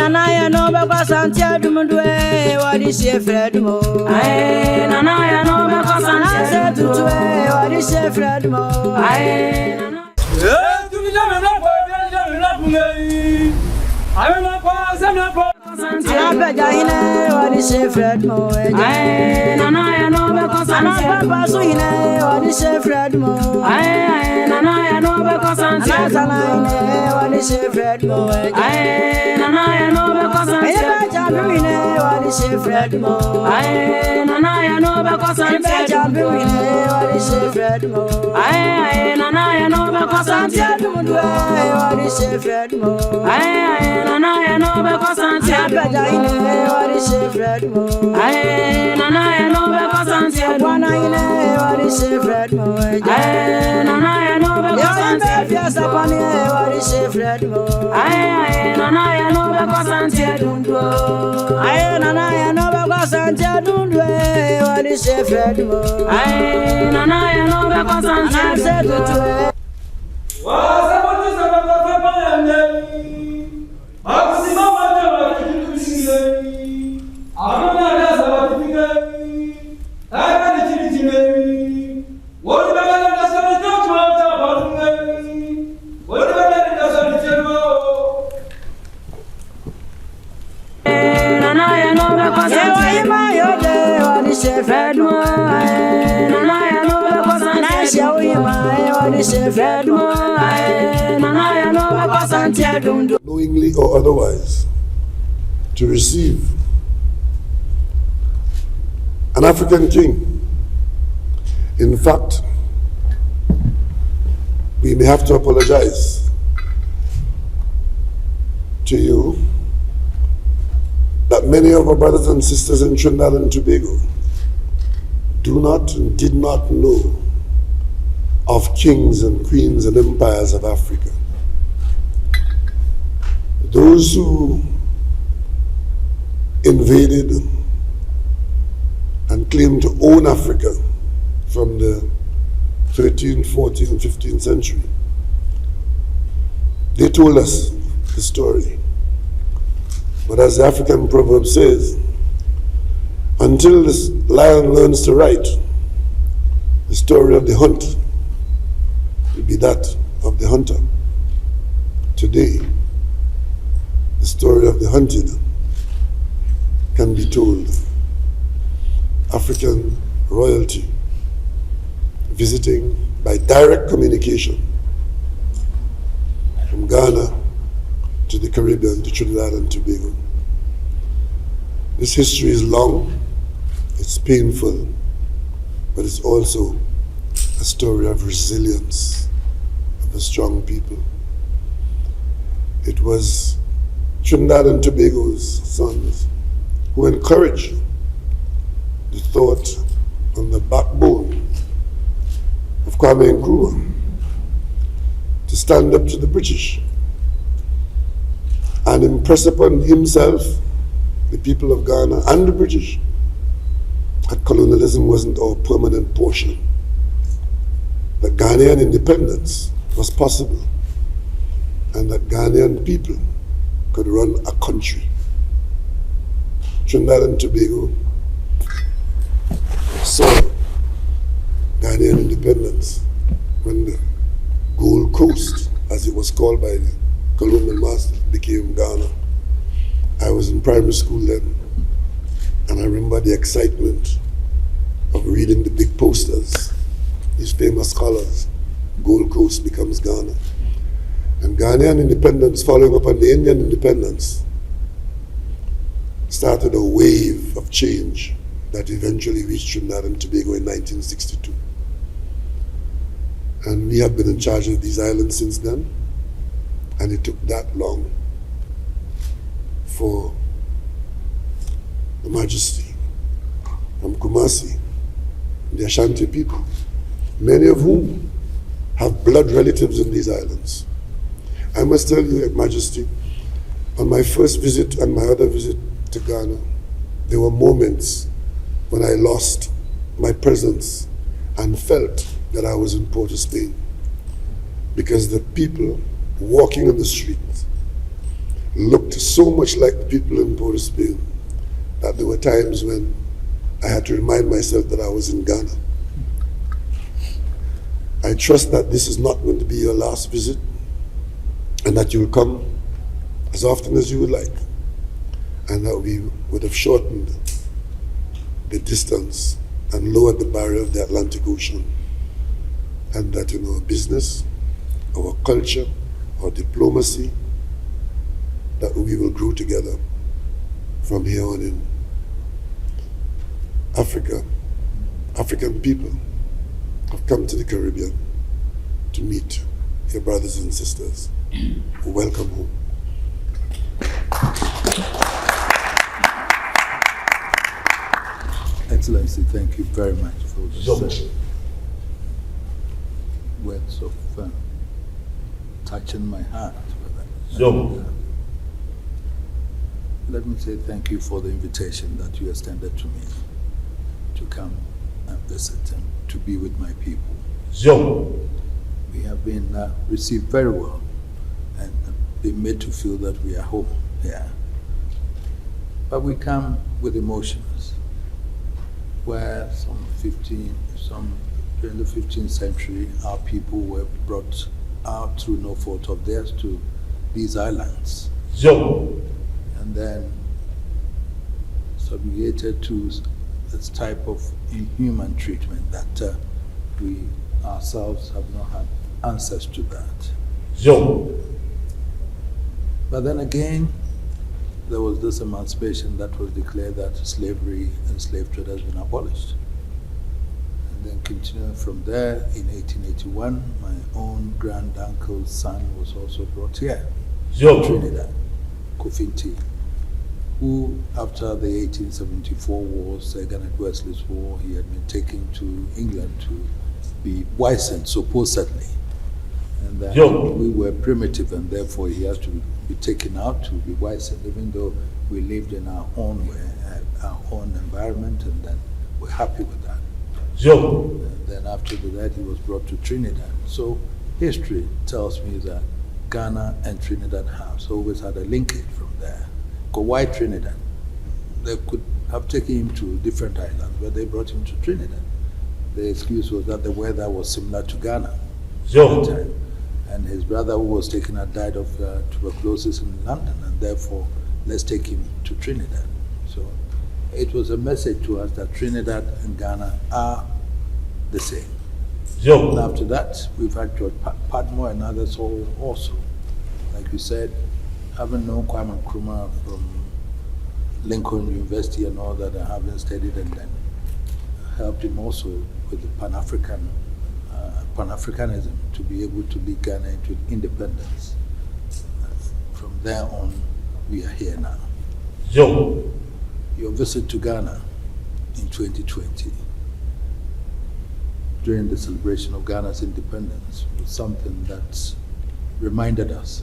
Nanaya no baba Santia Dumudwe, what is your Fred Mo? Aye, Nanaya no baba Santia Dumudwe, what is your Fred Mo? Aye, what is your Fred Mo? Aye, Nanaya no baba Santia Dumudwe, what is your Fred Mo? Aye, Nanaya no baba Santia Dumudwe, what is your Fred Mo? Aye, Nanaya no baba Santia Dumudwe, what is your Fred Mo? Aye, Nanaya no baba Santia Dumudwe, what is your Fred Mo? Aye, Nanaya no baba Santia Dumudwe, what is your Fred Mo? Aye, Nanaya no baba Santia Dumudwe, what is your Fred Mo? Aye, Nanaya no baba Santia Dumudwe, what is your Fred Mo? Aye, Nanaya no baba Santia Dumudwe, what is your Fred Mo? Aye, Nanaya no baba Santia Dumudwe, aye, Nanaya no baba Santia Dumudwe, what is your Fred Mo? Aye, Nanaya no baba Santia Dumudwe. Knowingly or otherwise, to receive an African king. In fact, we may have to apologize to you that many of our brothers and sisters in Trinidad and Tobago do not and did not know of kings and queens and empires of Africa. Those who invaded and claimed to own Africa from the 13th, 14th, 15th century, they told us the story. But as the African proverb says, until this lion learns to write, the story of the hunt will be that of the hunter. Today, the story of the hunted can be told. African royalty visiting by direct communication from Ghana to the Caribbean, to Trinidad and Tobago. This history is long, it's painful, but it's also a story of resilience of a strong people. It was Trinidad and Tobago's sons who encouraged the thought on the backbone of Kwame Nkrumah to stand up to the British and impress upon himself, the people of Ghana and the British, that colonialism wasn't our permanent portion, that Ghanaian independence was possible, and that Ghanaian people could run a country. Trinidad and Tobago saw Ghanaian independence when the Gold Coast, as it was called by the colonial masters, became Ghana. I was in primary school then, and I remember the excitement of reading the big posters, these famous colors, Gold Coast becomes Ghana. And Ghanaian independence, following up on the Indian independence, started a wave of change that eventually reached Trinidad and Tobago in 1962. And we have been in charge of these islands since then, and it took that long for the Majesty from Kumasi, the Ashanti people, many of whom have blood relatives in these islands. I must tell you, Your Majesty, on my first visit and my other visit to Ghana, there were moments when I lost my presence and felt that I was in Port of Spain, because the people walking on the streets looked so much like the people in Port of Spain that there were times when I had to remind myself that I was in Ghana. I trust that this is not going to be your last visit and that you'll come as often as you would like, and that we would have shortened the distance and lowered the barrier of the Atlantic Ocean, and that in our business, our culture, our diplomacy, that we will grow together from here on in. African people have come to the Caribbean to meet your brothers and sisters. Welcome home. Excellency, thank you very much for the words of touching my heart. Let me say thank you for the invitation that you extended to me to come and visit and to be with my people. We have been received very well and been made to feel that we are home here. But we come with emotions, where during the 15th century, our people were brought out through no fault of theirs to these islands. And then subjugated to this type of inhuman treatment that we ourselves have not had answers to that. But then again, there was this emancipation that was declared that slavery and slave trade has been abolished. And then continuing from there, in 1881, my own grand-uncle's son was also brought here, Trinidad, Kofinti, who, after the 1874 war, Garnet Wesley's war, he had been taken to England to be wizened, supposedly. And that we were primitive, and therefore he has to be taken out to be wizened, even though we lived in our own way, our own environment, and then we're happy with that. And then after that, he was brought to Trinidad. So history tells me that Ghana and Trinidad have always had a linkage from there. Because why Trinidad? They could have taken him to different islands, but they brought him to Trinidad. The excuse was that the weather was similar to Ghana at the time. And his brother who was taken out died of tuberculosis in London, and therefore let's take him to Trinidad. So it was a message to us that Trinidad and Ghana are the same. And after that, we've had George Padmore and others also. Like you said, having known Kwame Nkrumah from Lincoln University and all that, and having studied and then helped him also with the Pan-Africanism to be able to lead Ghana into independence. From there on, we are here now. Your visit to Ghana in 2020, during the celebration of Ghana's independence, was something that reminded us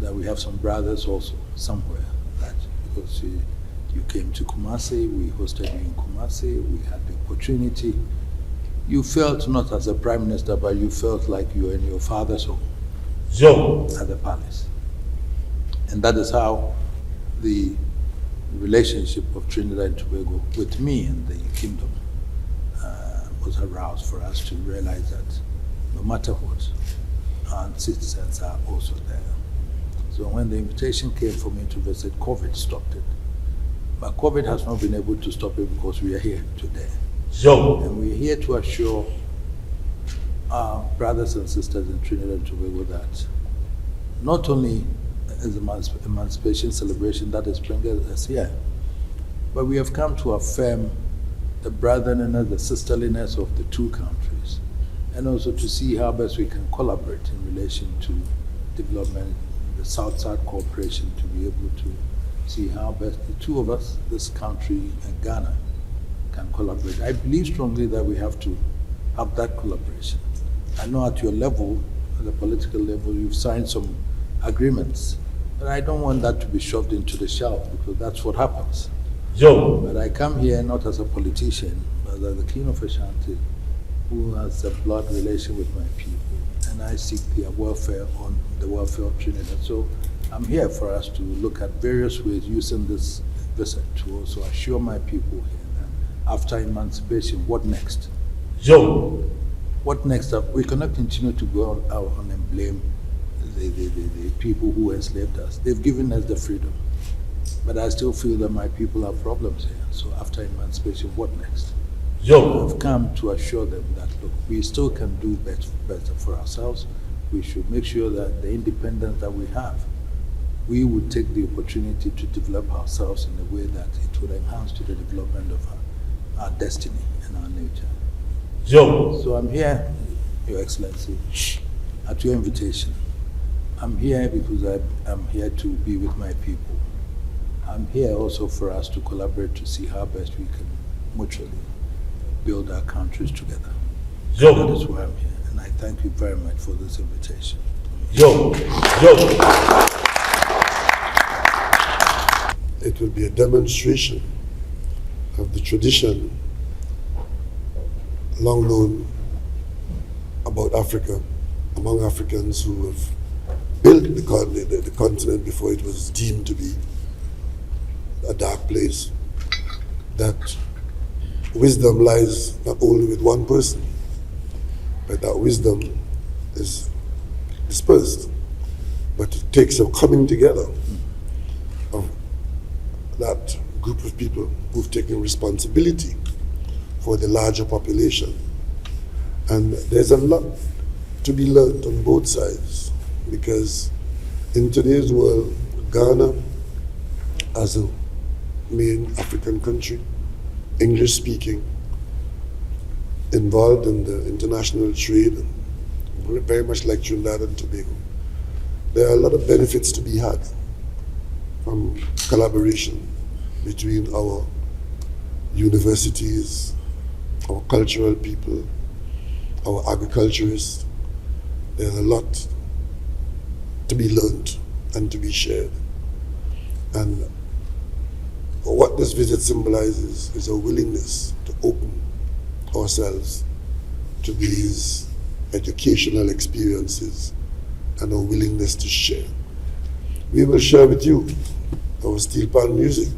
that we have some brothers also somewhere. That because you came to Kumasi, we hosted you in Kumasi, we had the opportunity. You felt not as a prime minister, but you felt like you were in your father's home at the palace. And that is how the relationship of Trinidad and Tobago with me and the kingdom was aroused for us to realize that no matter what, our citizens are also there. So when the invitation came for me to visit, COVID stopped it. But COVID has not been able to stop it because we are here today. And we're here to assure our brothers and sisters in Trinidad and Tobago that not only is the emancipation celebration that is bringing us here, but we have come to affirm the brotherliness, the sisterliness of the two countries, and also to see how best we can collaborate in relation to development, the South-South cooperation, to be able to see how best the two of us, this country and Ghana, can collaborate. I believe strongly that we have to have that collaboration. I know at your level, at the political level, you've signed some agreements, but I don't want that to be shoved into the shelf, because that's what happens. But I come here not as a politician, but as the King of Ashanti, who has a blood relation with my people, and I seek their welfare on the welfare of Trinidad. So I'm here for us to look at various ways using this visit to also assure my people here that after emancipation, what next? What next? We cannot continue to go out and blame the people who enslaved us. They've given us the freedom. But I still feel that my people have problems here. So after emancipation, what next? I've come to assure them that, look, we still can do better for ourselves. We should make sure that the independence that we have, we would take the opportunity to develop ourselves in a way that it would enhance to the development of our destiny and our nature. So I'm here, Your Excellency, at your invitation. I'm here because I'm here to be with my people. I'm here also for us to collaborate to see how best we can mutually build our countries together. That is why I'm here, and I thank you very much for this invitation. It will be a demonstration of the tradition long known about Africa, among Africans who have built the continent before it was deemed to be a dark place, that wisdom lies not only with one person, but that wisdom is dispersed. But it takes a coming together of that group of people who've taken responsibility for the larger population. And there's a lot to be learned on both sides, because in today's world, Ghana, as a main African country, English speaking, involved in the international trade, very much like Trinidad and Tobago, there are a lot of benefits to be had from collaboration between our universities, our cultural people, our agriculturists. There's a lot to be learned and to be shared. And what this visit symbolizes is a willingness to open ourselves to these educational experiences and a willingness to share. We will share with you our steel pan music.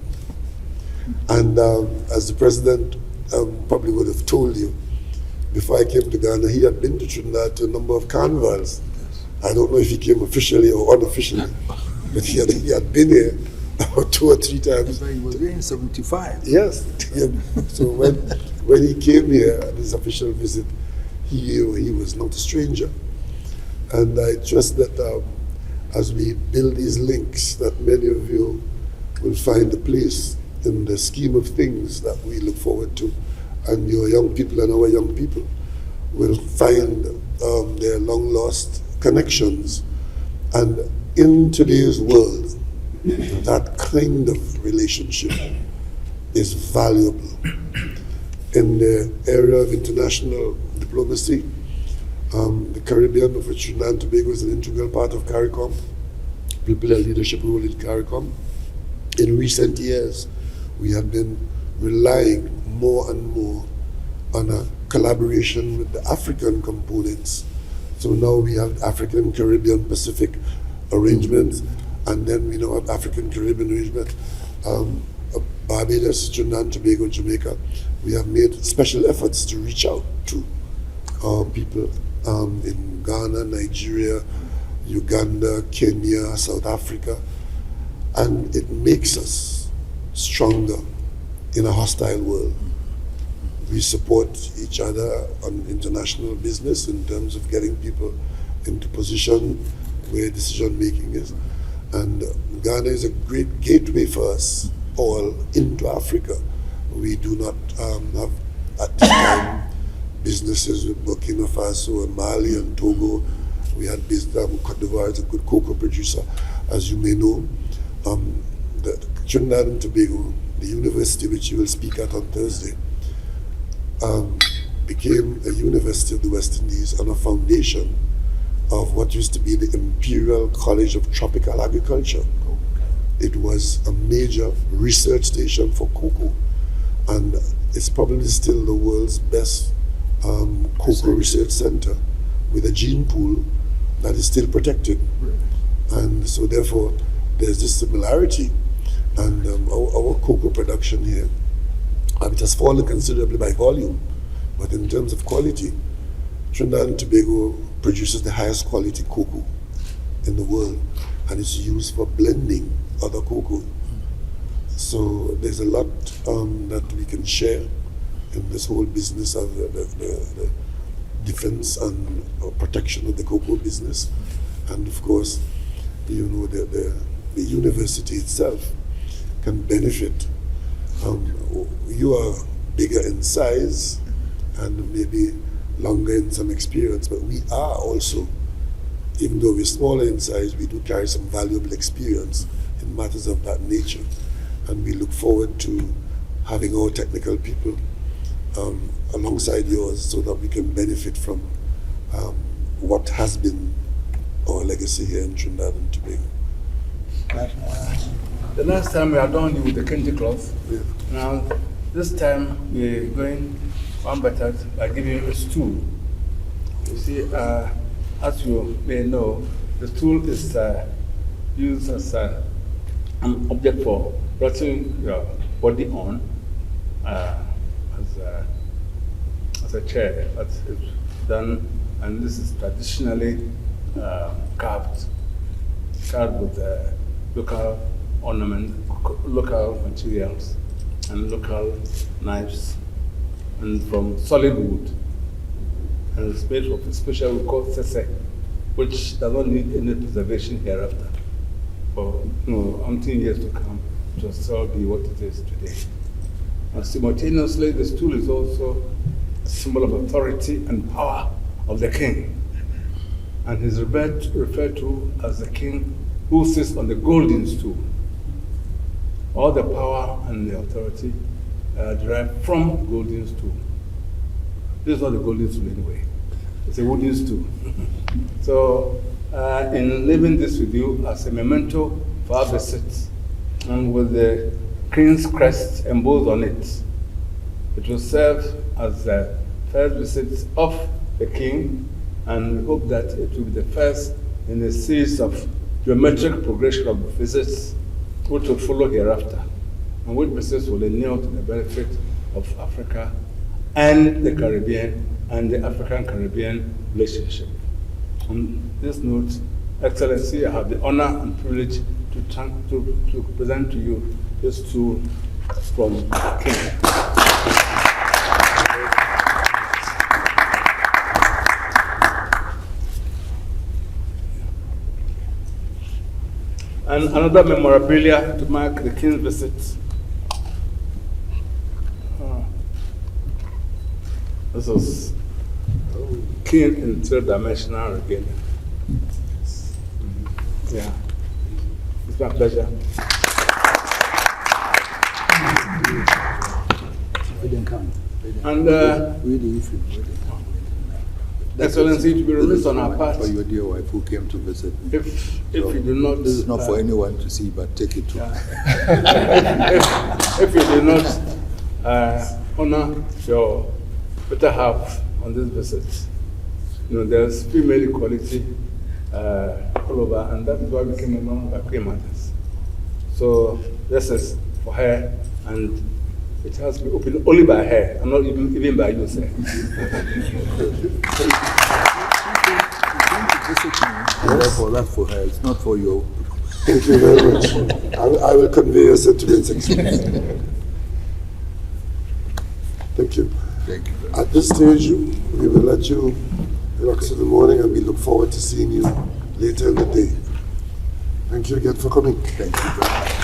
And as the president probably would have told you, before I came to Ghana, he had been to Trinidad to a number of carnivals. I don't know if he came officially or unofficially, but he had been here about 2 or 3 times. He was there in 75. Yes. So when he came here at his official visit, he was not a stranger. And I trust that as we build these links, that many of you will find a place in the scheme of things that we look forward to. And your young people and our young people will find their long lost connections. And in today's world, that kind of relationship is valuable. In the area of international diplomacy, the Caribbean, of which Trinidad and Tobago is an integral part of CARICOM, will play a leadership role in CARICOM. In recent years, we have been relying more and more on a collaboration with the African components. So now we have African, Caribbean, Pacific arrangements, and then we now have African, Caribbean arrangement. Barbados, Trinidad and Tobago, Jamaica. We have made special efforts to reach out to people in Ghana, Nigeria, Uganda, Kenya, South Africa, and it makes us stronger in a hostile world. We support each other on international business in terms of getting people into position where decision making is. And Ghana is a great gateway for us all into Africa. We do not have at this time businesses with Burkina Faso and Mali and Togo. We had Cote d'Ivoire is a good cocoa producer. As you may know, the Trinidad and Tobago, the university which you will speak at on Thursday, became a University of the West Indies on a foundation of what used to be the Imperial College of Tropical Agriculture. It was a major research station for cocoa, and it's probably still the world's best cocoa research center with a gene pool that is still protected. And so therefore, there's this similarity. And our cocoa production here, it has fallen considerably by volume, but in terms of quality, Trinidad and Tobago produces the highest quality cocoa in the world, and it's used for blending other cocoa. So there's a lot that we can share in this whole business of the defense and protection of the cocoa business. And of course, you know, the university itself can benefit. You are bigger in size and maybe longer in some experience, but we are also, even though we're smaller in size, we do carry some valuable experience in matters of that nature. And we look forward to having our technical people alongside yours so that we can benefit from what has been our legacy here in Trinidad and Tobago. The last time we had done you with the kente cloth. Yeah. Now, this time we're going one better by giving you a stool. You see, as you may know, the stool is used as an object for resting your body on, as a chair that is done, and this is traditionally carved with local ornament, local materials, and local knives, and from solid wood. And it's made of a special we call sese, which does not need any preservation hereafter. For umpteen years to come, it will still be what it is today. And simultaneously, the stool is also a symbol of authority and power of the king. And he's referred to as the king who sits on the golden stool. All the power and the authority are derived from golden stool. This is not a golden stool anyway. It's a wooden stool. So, in leaving this with you as a memento for our visit, and with the King's crest embossed on it, it will serve as the first visit of the King, and we hope that it will be the first in a series of geometric progression of visits which will follow hereafter, and which visits will inure to the benefit of Africa and the Caribbean and the African-Caribbean relationship. On this note, Excellency, I have the honor and privilege to present to you this tool from the King. And another memorabilia to mark the King's visit. This was King in three-dimensional regalia. Yeah, it's my pleasure. And Excellency, to be released on our part. For your dear wife who came to visit me. If you do not, this is not for anyone to see, but take it to. Yeah. if you do not honor your better half on this visit, there's female equality all over, and that is why we came along by Queen Matters. So this is for her, and it has to be opened only by her, and not even by you, sir. Therefore, that's for her. It's not for you. Thank you very much. I will convey your sentiments. Thank you. Thank you. At this stage, we will let you relax in the morning, and we look forward to seeing you later in the day. Thank you again for coming. Thank you very much.